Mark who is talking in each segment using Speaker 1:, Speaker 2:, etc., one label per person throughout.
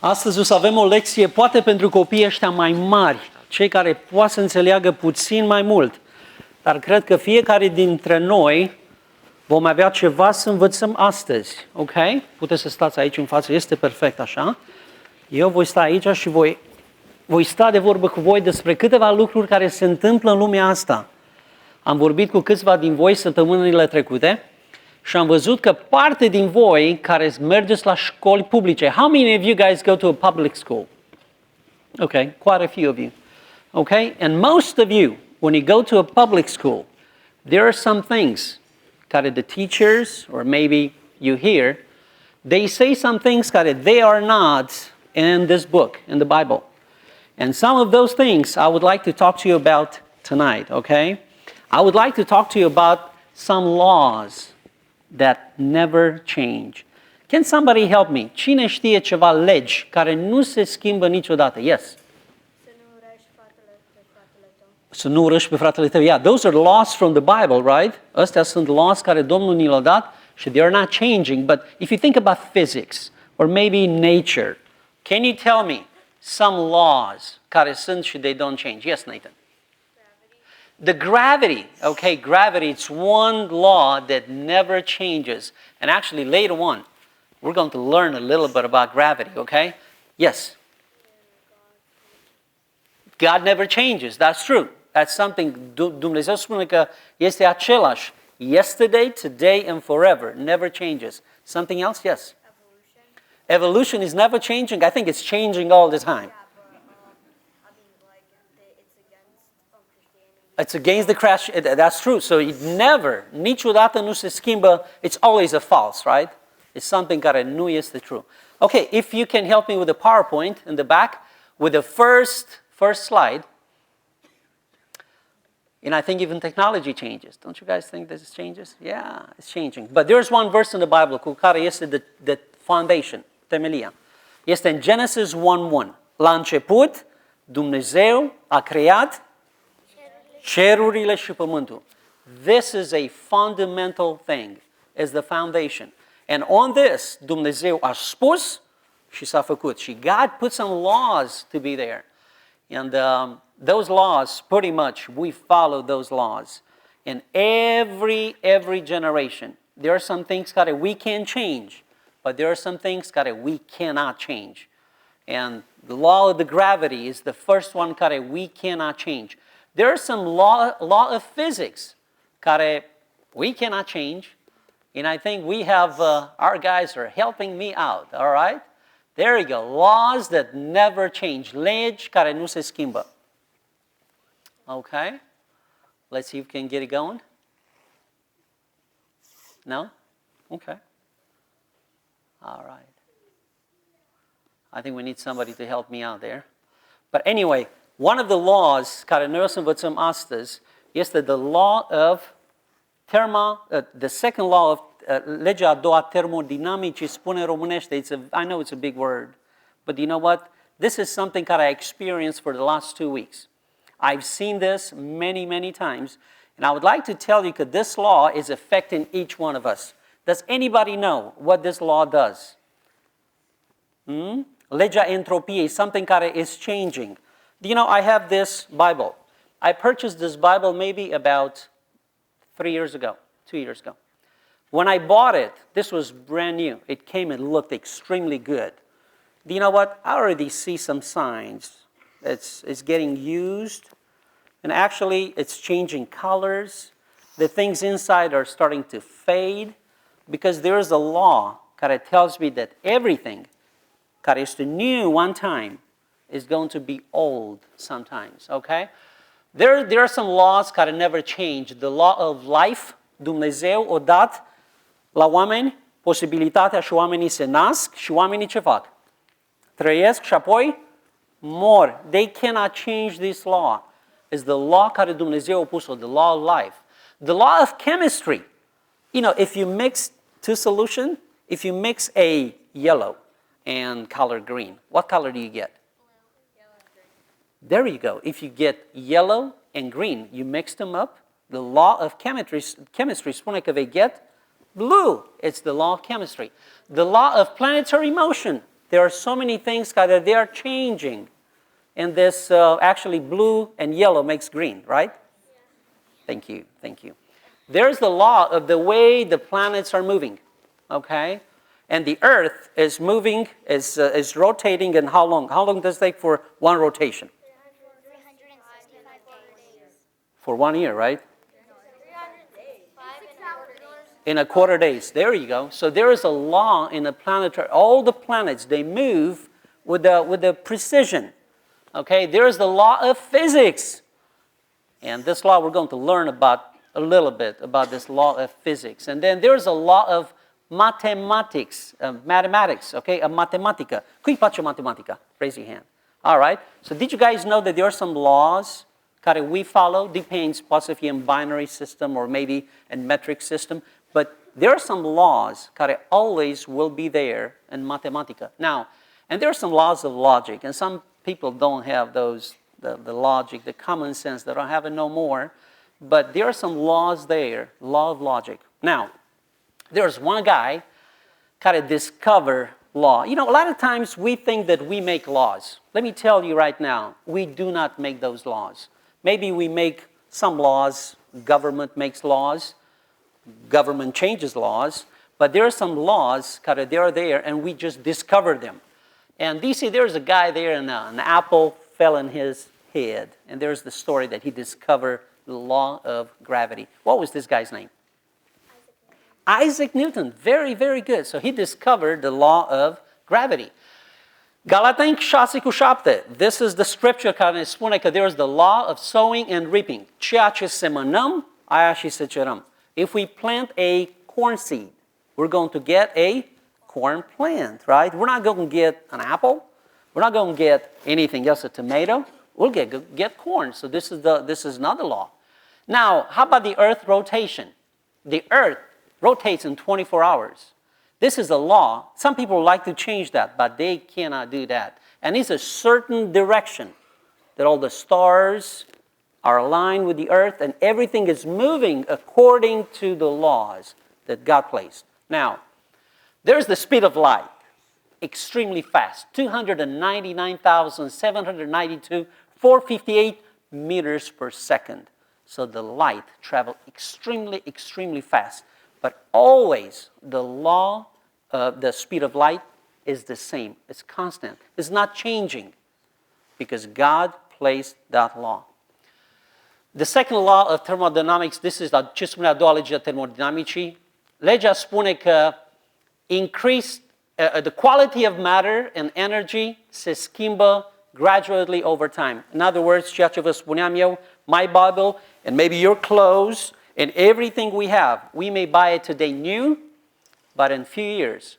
Speaker 1: Astăzi o să avem o lecție, poate pentru copiii ăștia mai mari, cei care poate să înțeleagă puțin mai mult, dar cred că fiecare dintre noi vom avea ceva să învățăm astăzi, ok? Puteți să stați aici în față, este perfect așa. Eu voi sta aici și voi sta de vorbă cu voi despre câteva lucruri care se întâmplă în lumea asta. Am vorbit cu câțiva din voi săptămânile trecute și am văzut că parte din voi care mergeți la școli publice, how many of you guys go to a public school? Okay, quite a few of you. Okay, and most of you, when you go to a public school, there are some things care the teachers, or maybe you hear, they say some things care they are not in this book, in the Bible. And some of those things I would like to talk to you about tonight, okay? I would like to talk to you about some laws that never change. Can somebody help me? Cine știe ceva legi care nu se schimbă niciodată? Yes. Să nu urăști pe fratele tău. Yeah, those are laws from the Bible, right? Astea sunt laws care Domnul ni le-a dat și they are not changing. But if you think about physics or maybe nature, can you tell me some laws care sunt și they don't change? Yes, Nathan. The gravity, okay, gravity, it's one law that never changes. And actually, later on, we're going to learn a little bit about gravity, okay? Yes? God never changes, that's true. That's something, Dumnezeu spune că este același. Yesterday, today, and forever. Never changes. Something else? Yes? Evolution is never changing. I think it's changing all the time. It's against the crash. That's true. So it never, niciodată nu se schimbă. It's always a false, right? It's something care nu este true. Okay, if you can help me with the PowerPoint in the back, with the first slide. And I think even technology changes. Don't you guys think this changes? Yeah, it's changing. But there's one verse in the Bible cu care este the foundation, temelia. Este în Genesis 1:1. La început, Dumnezeu a creat cerurile și pământul. This is a fundamental thing, is the foundation. And on this, Dumnezeu a spus și s-a făcut. Și God put some laws to be there. And those laws, pretty much, we follow those laws. In every generation, there are some things care we can change, but there are some things care we cannot change. And the law of the gravity is the first one care we cannot change. There are some law of physics care we cannot change, and I think we have, our guys are helping me out, all right? There you go, laws that never change, legi care nu se schimbă. Okay, let's see if we can get it going. No? Okay. All right. I think we need somebody to help me out there. But anyway, one of the laws care noi o să învățăm astăzi este the law of the second law of legea a doua termodinamicii, spune în românește. I know it's a big word, but you know what? This is something that I experienced for the last 2 weeks. I've seen this many times, and I would like to tell you that this law is affecting each one of us. Does anybody know what this law does? Legea entropiei, something that is changing. Do you know, I have this Bible. I purchased this Bible maybe about 2 years ago. When I bought it, this was brand new. It came and looked extremely good. Do you know what? I already see some signs. It's getting used, and actually it's changing colors. The things inside are starting to fade, because there is a law that tells me that everything that is new one time is going to be old sometimes, okay? There are some laws that never change. The law of life, Dumnezeu o dat la oameni posibilitatea și oamenii se nasc și oamenii ce fac? Trăiesc și apoi mor. They cannot change this law. It's the law care Dumnezeu a pus-o, the law of life. The law of chemistry. You know, if you mix two solutions, if you mix a yellow and color green, what color do you get? There you go. If you get yellow and green, you mix them up. The law of chemistry spune că vei get blue. It's the law of chemistry. The law of planetary motion. There are so many things that they are changing. And this actually blue and yellow makes green, right? Thank you, thank you. There's the law of the way the planets are moving, okay? And the Earth is moving, is rotating in how long? How long does it take for one rotation?
Speaker 2: 365 days.
Speaker 1: For 1 year, right? In a quarter days. There you go. So there is a law in the planetary. All the planets, they move with the precision. Okay, there is the law of physics. And this law we're going to learn about a little bit, about this law of physics. And then there's a law of mathematics, mathematics, okay, a matematica. Cui faccio matematica? Raise your hand. All right. So did you guys know that there are some laws that we follow? Depends possibly in binary system or maybe in metric system. But there are some laws that always will be there in mathematica. Now, and there are some laws of logic, and some people don't have those, the logic, the common sense, they don't have it no more. But there are some laws there, law of logic. Now, there's one guy kind of discover law. You know, a lot of times we think that we make laws. Let me tell you right now, we do not make those laws. Maybe we make some laws, government makes laws, government changes laws, but there are some laws kind of they're there and we just discover them. And you see, there's a guy there and an apple fell in his head. And there's the story that he discovered the law of gravity. What was this guy's name? Isaac Newton. Very, very good. So he discovered the law of gravity. Galateni 6:7. This is the scripture care spune că there is the law of sowing and reaping. Ceea ce semănăm, aia și secerăm. If we plant a corn seed, we're going to get a corn plant, right? We're not going to get an apple. We're not going to get anything else, a tomato. We'll get corn. So this is another law. Now, how about the earth rotation? The earth rotates in 24 hours. This is a law. Some people like to change that, but they cannot do that. And it's a certain direction that all the stars are aligned with the earth and everything is moving according to the laws that God placed. Now, there's the speed of light, extremely fast, 299,792, 458 meters per second. So the light travels extremely, extremely fast. But always the law of the speed of light is the same. It's constant. It's not changing because God placed that law. The second law of thermodynamics, this is ce spune a doua lege a termodinamicii. Legea spune că the quality of matter and energy se schimbă gradually over time. In other words, ceea ce vă spuneam eu, my Bible and maybe your clothes and everything we have, we may buy it today new, but in a few years,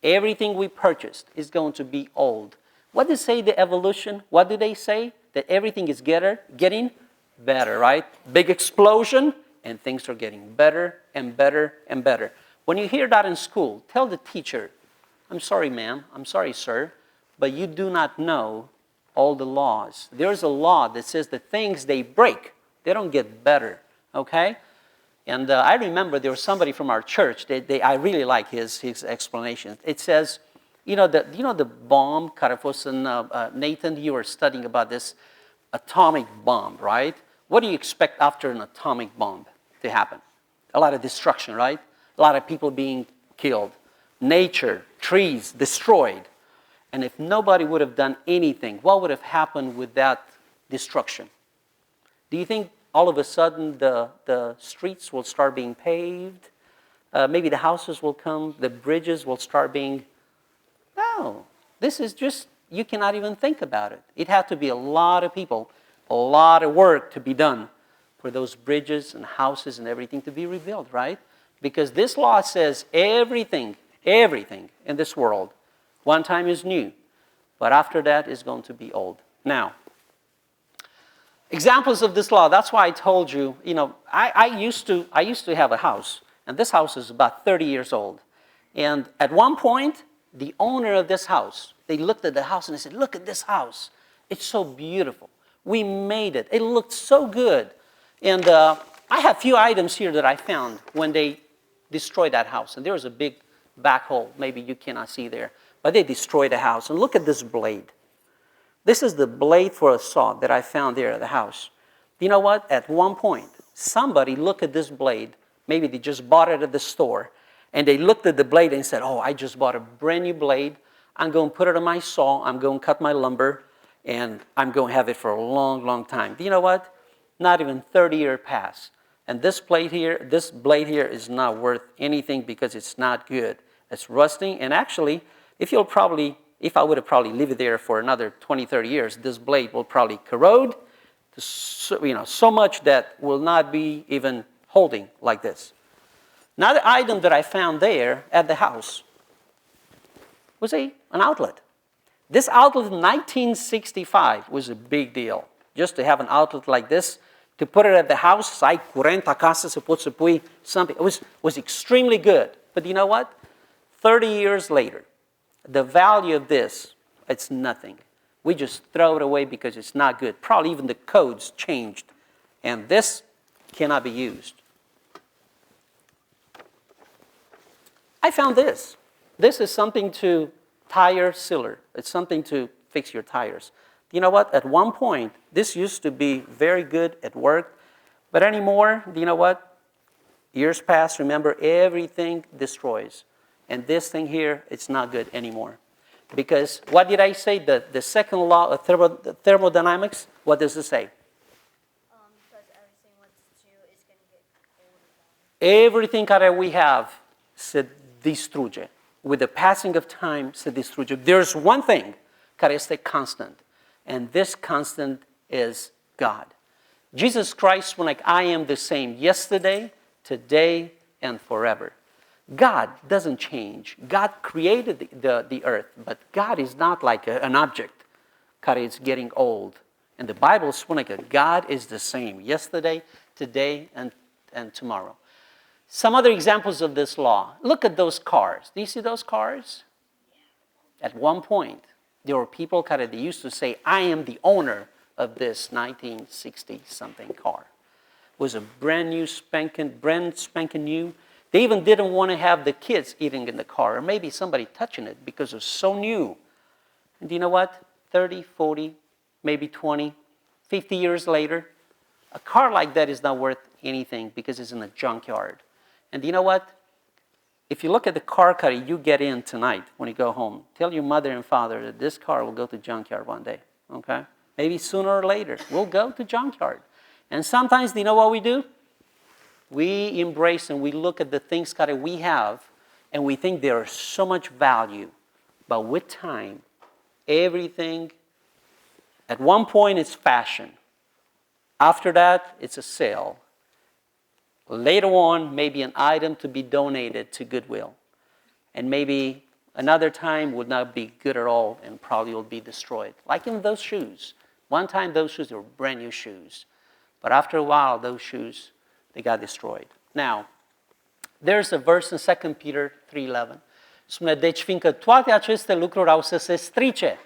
Speaker 1: everything we purchased is going to be old. What does say the evolution? What do they say? That everything is getting better, right? Big explosion, and things are getting better and better and better. When you hear that in school, tell the teacher, I'm sorry, ma'am, I'm sorry, sir, but you do not know all the laws. There's a law that says the things they break, they don't get better, okay? And I remember there was somebody from our church, I really like his explanation. It says, you know the bomb, Nathan, you were studying about this atomic bomb, right? What do you expect after an atomic bomb to happen? A lot of destruction, right? A lot of people being killed. Nature, trees destroyed. And if nobody would have done anything, what would have happened with that destruction? Do you think all of a sudden the streets will start being paved? Maybe the houses will come, the bridges will start being... No, this is just, you cannot even think about it. It had to be a lot of people, a lot of work to be done for those bridges and houses and everything to be rebuilt, right? Because this law says everything in this world, one time is new, but after that is going to be old. Now, examples of this law, that's why I told you, I used to have a house, and this house is about 30 years old. And at one point, the owner of this house, they looked at the house and they said, look at this house. It's so beautiful. We made it. It looked so good. And I have a few items here that I found when they destroyed that house. And there was a big back hole. Maybe you cannot see there. But they destroyed the house. And look at this blade. This is the blade for a saw that I found there at the house. You know what? At one point, somebody looked at this blade. Maybe they just bought it at the store. And they looked at the blade and said, oh, I just bought a brand new blade. I'm going to put it on my saw. I'm going to cut my lumber. And I'm going to have it for a long, long time. Do you know what? Not even 30 years passed. And this blade here is not worth anything because it's not good. It's rusting. And actually, if I would have probably leave it there for another 20, 30 years, this blade will probably corrode so much that will not be even holding like this. Another item that I found there at the house was an outlet. This outlet in 1965 was a big deal. Just to have an outlet like this, to put it at the house, să ai curent acasă, să poți să pui something. It was extremely good. But you know what? 30 years later, the value of this, it's nothing. We just throw it away because it's not good. Probably even the codes changed. And this cannot be used. I found this. This is something to tire sealer. It's something to fix your tires. You know what? At one point, this used to be very good. It worked. But anymore, you know what? Years pass. Remember, everything destroys. And this thing here, it's not good anymore. Because what did I say? The second law of thermodynamics, what does it say?
Speaker 2: Because everything what you is going to get older.
Speaker 1: Everything care we have se distruge. With the passing of time, se distruge. There's one thing care este constant. And this constant is God. Jesus Christ, when I am the same yesterday, today, and forever. God doesn't change. God created the earth, but God is not like an object care is getting old. And the Bible spune că God is the same yesterday, today, and tomorrow. Some other examples of this law. Look at those cars. Do you see those cars? At one point, there were people care they used to say, I am the owner of this 1960-something car. It was a brand spanking new. They even didn't want to have the kids eating in the car, or maybe somebody touching it because it was so new. And do you know what? 30, 40, maybe 20, 50 years later, a car like that is not worth anything because it's in a junkyard. And do you know what? If you look at the car you get in tonight when you go home, tell your mother and father that this car will go to junkyard one day, okay? Maybe sooner or later, we'll go to junkyard. And sometimes, do you know what we do? We embrace and we look at the things we have, and we think there is so much value. But with time, everything, at one point it's fashion. After that, it's a sale. Later on, maybe an item to be donated to Goodwill. And maybe another time would not be good at all and probably will be destroyed. Like in those shoes. One time those shoes were brand new shoes. But after a while, those shoes, they got destroyed. Now, there's a verse in 2 Peter 3:11. Spune, deci fiindcă toate aceste lucruri au să se strice,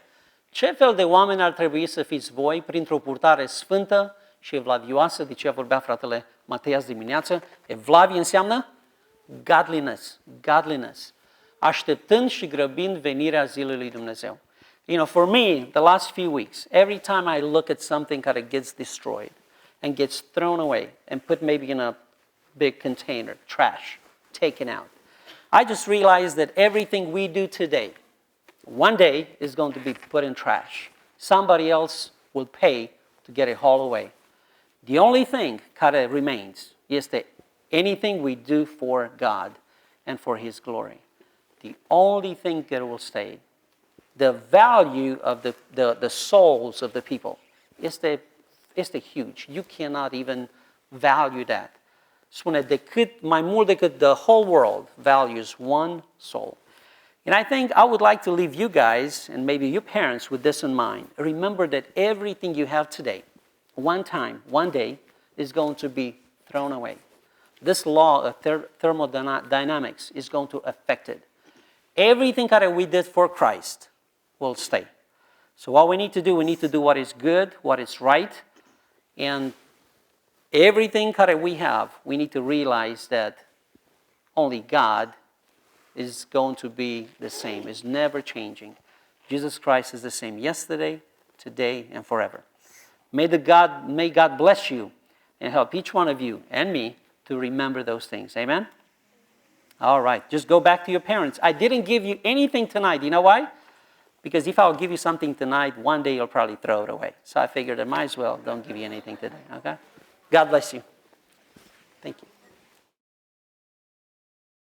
Speaker 1: ce fel de oameni ar trebui să fiți voi printr-o purtare sfântă și evlavioasă, de ce vorbea fratele Matei azi dimineață? Evlavie înseamnă godliness. Așteptând și grăbind venirea zilei lui Dumnezeu. You know, for me, the last few weeks, every time I look at something that gets destroyed and gets thrown away and put maybe in a big container, trash, taken out, I just realized that everything we do today, one day is going to be put in trash. Somebody else will pay to get it hauled away. The only thing care remains is that anything we do for God and for His glory. The only thing that will stay, the value of the souls of the people, is the huge. You cannot even value that. Spune, mai mult decât the whole world values one soul. And I think I would like to leave you guys, and maybe your parents, with this in mind. Remember that everything you have today, one time, one day, is going to be thrown away. This law of thermodynamics is going to affect it. Everything that we did for Christ will stay. So what we need to do what is good, what is right, and everything that we have, we need to realize that only God is going to be the same. It's never changing. Jesus Christ is the same yesterday, today, and forever. May God bless you and help each one of you and me to remember those things. Amen? All right. Just go back to your parents. I didn't give you anything tonight. You know why? Because if I'll give you something tonight, one day you'll probably throw it away. So I figured I might as well don't give you anything today. Okay? God bless you. Thank you.